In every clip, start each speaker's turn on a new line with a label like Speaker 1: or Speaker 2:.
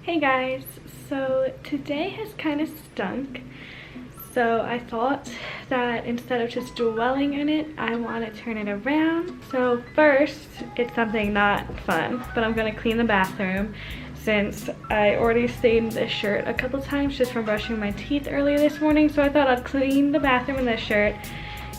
Speaker 1: Hey guys, so today has kind of stunk, so I thought that instead of just dwelling in it, I want to turn it around. So first, it's something not fun, but I'm going to clean the bathroom since I already stained this shirt a couple times just from brushing my teeth earlier this morning. So I thought I'd clean the bathroom in this shirt,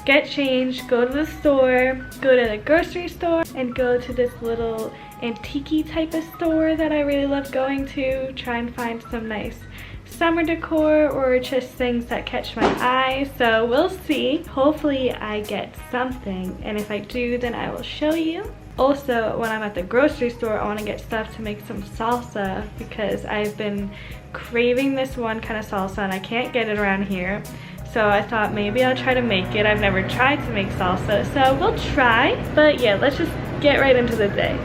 Speaker 1: get changed, go to the store, go to the grocery store, and go to this little antique type of store that I really love going to, try and find some nice summer decor or just things that catch my eye. So we'll see. Hopefully I get something, and if I do, then I will show you. Also, when I'm at the grocery store, I want to get stuff to make some salsa because I've been craving this one kind of salsa and I can't get it around here. So I thought maybe I'll try to make it. I've never tried to make salsa, so we'll try. But yeah, let's just get right into the day.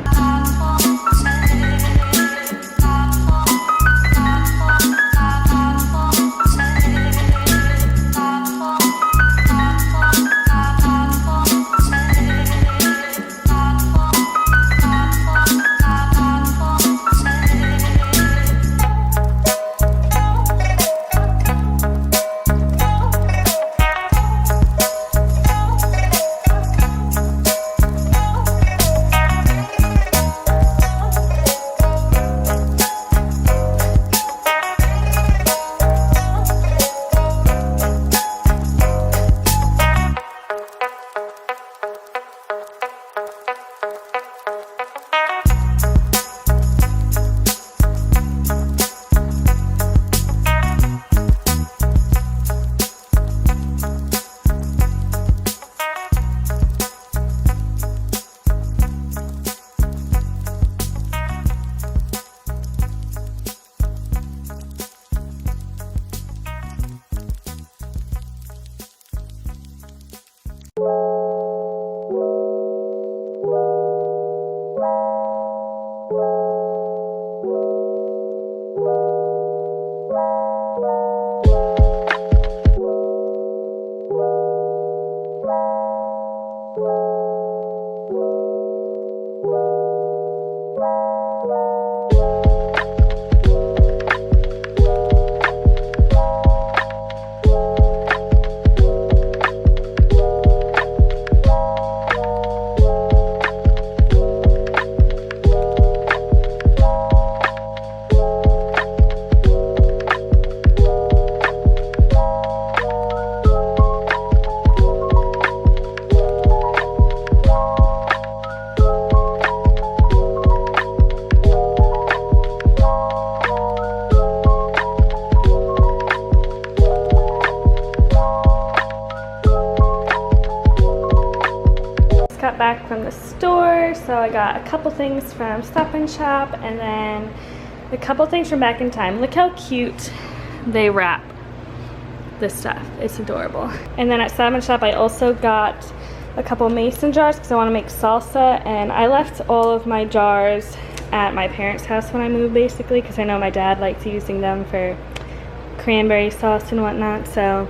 Speaker 1: Got back from the store, so I got a couple things from Stop and Shop and then a couple things from Back in Time. Look how cute they wrap this stuff. It's adorable. And then at Stop and Shop I also got a couple mason jars because I want to make salsa, and I left all of my jars at my parents' house when I moved, basically, because I know my dad likes using them for cranberry sauce and whatnot, so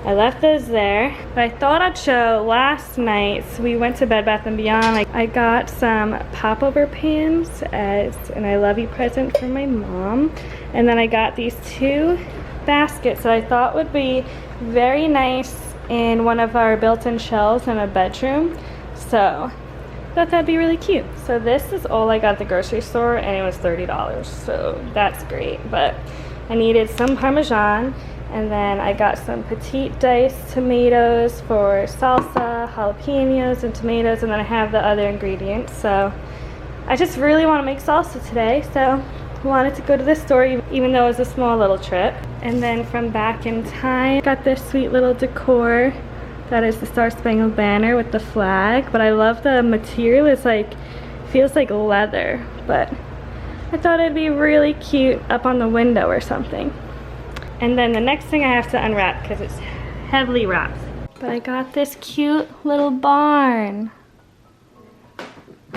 Speaker 1: I left those there. But I thought I'd show last night, so we went to Bed Bath & Beyond. I got some popover pans as an I love you present for my mom. And then I got these two baskets that I thought would be very nice in one of our built-in shelves in a bedroom. So I thought that'd be really cute. So this is all I got at the grocery store, and it was $30, so that's great. But I needed some Parmesan, and then I got some petite diced tomatoes for salsa, jalapenos, and tomatoes, and then I have the other ingredients. So I just really want to make salsa today, so I wanted to go to the store even though it was a small little trip. And then from Back in Time, got this sweet little decor that is the Star Spangled Banner with the flag, but I love the material. It's like, feels like leather, but I thought it'd be really cute up on the window or something. And then the next thing I have to unwrap because it's heavily wrapped. But I got this cute little barn.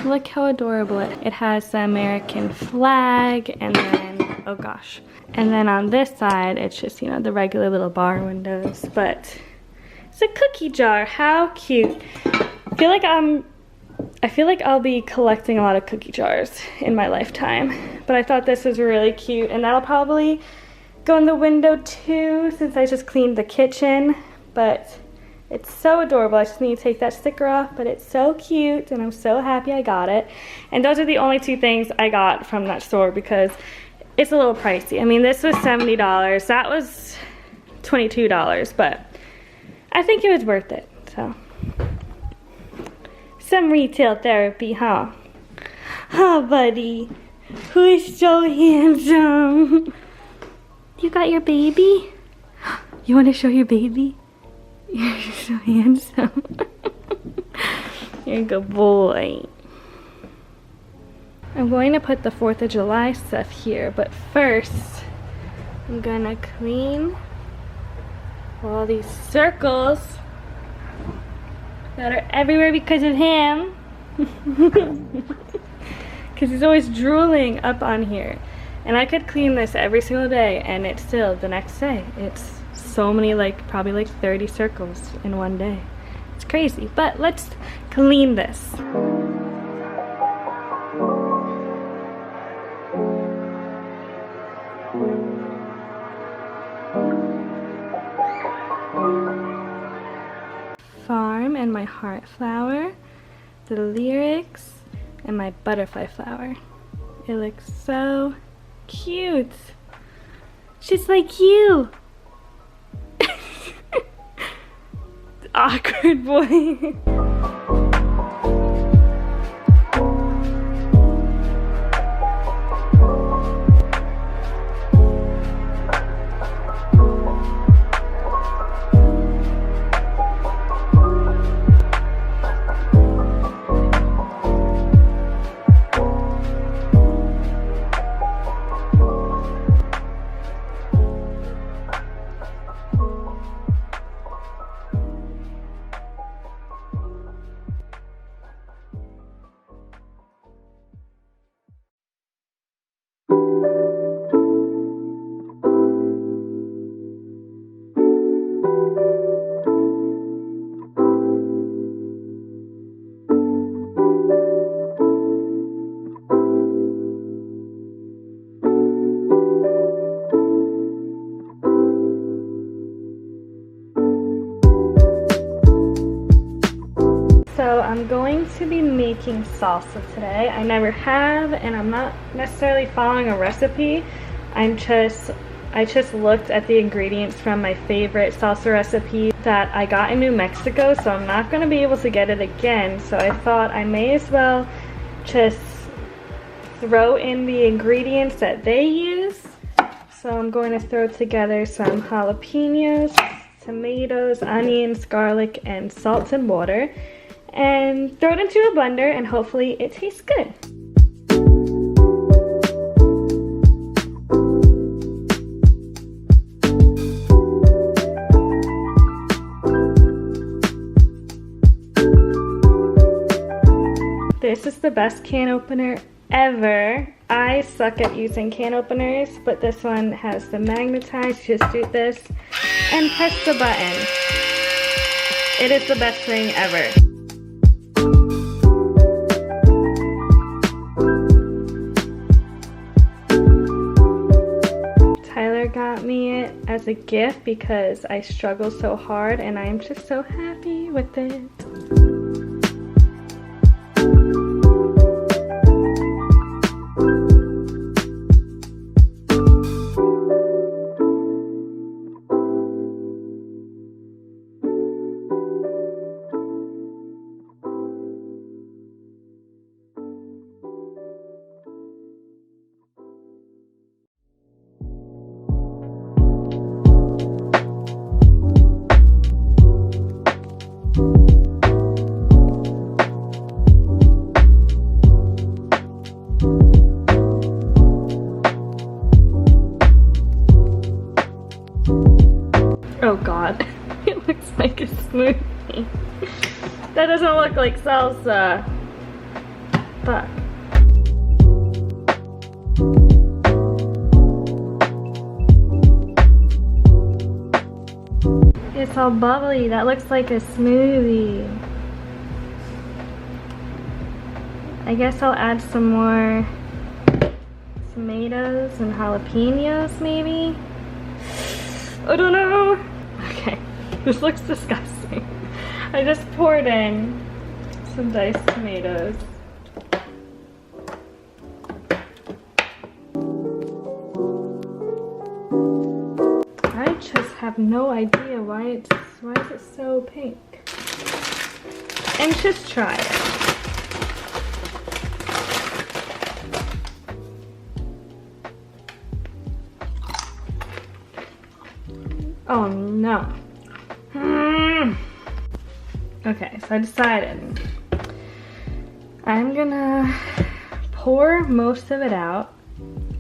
Speaker 1: Look how adorable it has the American flag, and then, oh gosh. And then on this side, it's just, you know, the regular little bar windows, but it's a cookie jar. How cute. I feel like I'm I feel like I'll be collecting a lot of cookie jars in my lifetime, but I thought this was really cute, and that'll probably go in the window too since I just cleaned the kitchen. But it's so adorable. I just need to take that sticker off, but it's so cute and I'm so happy I got it. And those are the only two things I got from that store because it's a little pricey. I mean, this was $70, that was $22, but I think it was worth it. So some retail therapy, huh? Oh, buddy, who is so handsome? You got your baby? You want to show your baby? You're so handsome. You're a good boy. I'm going to put the 4th of July stuff here, but first I'm gonna clean all these circles that are everywhere because of him. Because he's always drooling up on here. And I could clean this every single day and it's still the next day. It's so many, like probably like 30 circles in one day. It's crazy, but let's clean this. Farm and my heart flower, the lyrics, and my butterfly flower. It looks so cute. She's like you. Awkward boy. So I'm going to be making salsa today. I never have, and I'm not necessarily following a recipe. I just looked at the ingredients from my favorite salsa recipe that I got in New Mexico, so I'm not going to be able to get it again. So I thought I may as well just throw in the ingredients that they use. So I'm going to throw together some jalapenos, tomatoes, onions, garlic, and salt and water, and throw it into a blender, and hopefully it tastes good. This is the best can opener ever. I suck at using can openers, but this one has the magnetized. You just do this and press the button. It is the best thing ever. Tyler got me it as a gift because I struggle so hard, and I'm just so happy with it. Oh god, it looks like a smoothie. That doesn't look like salsa. Fuck. It's all bubbly. That looks like a smoothie. I guess I'll add some more tomatoes and jalapenos maybe. I don't know. Okay, this looks disgusting. I just poured in some diced tomatoes. I just have no idea why is it so pink? And just try it. Oh no. Okay, so I decided I'm gonna pour most of it out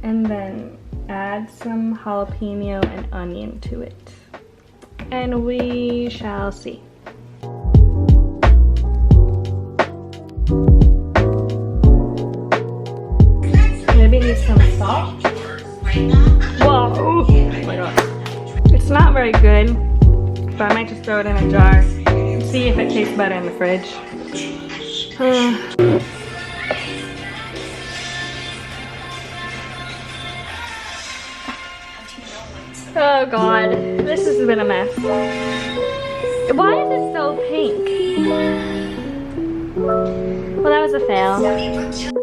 Speaker 1: and then add some jalapeno and onion to it. And we shall see. Maybe need some salt. Whoa! Oh my god. It's not very good, so I might just throw it in a jar and see if it tastes better in the fridge. Oh god, this has been a mess. Why is it so pink? Well, that was a fail.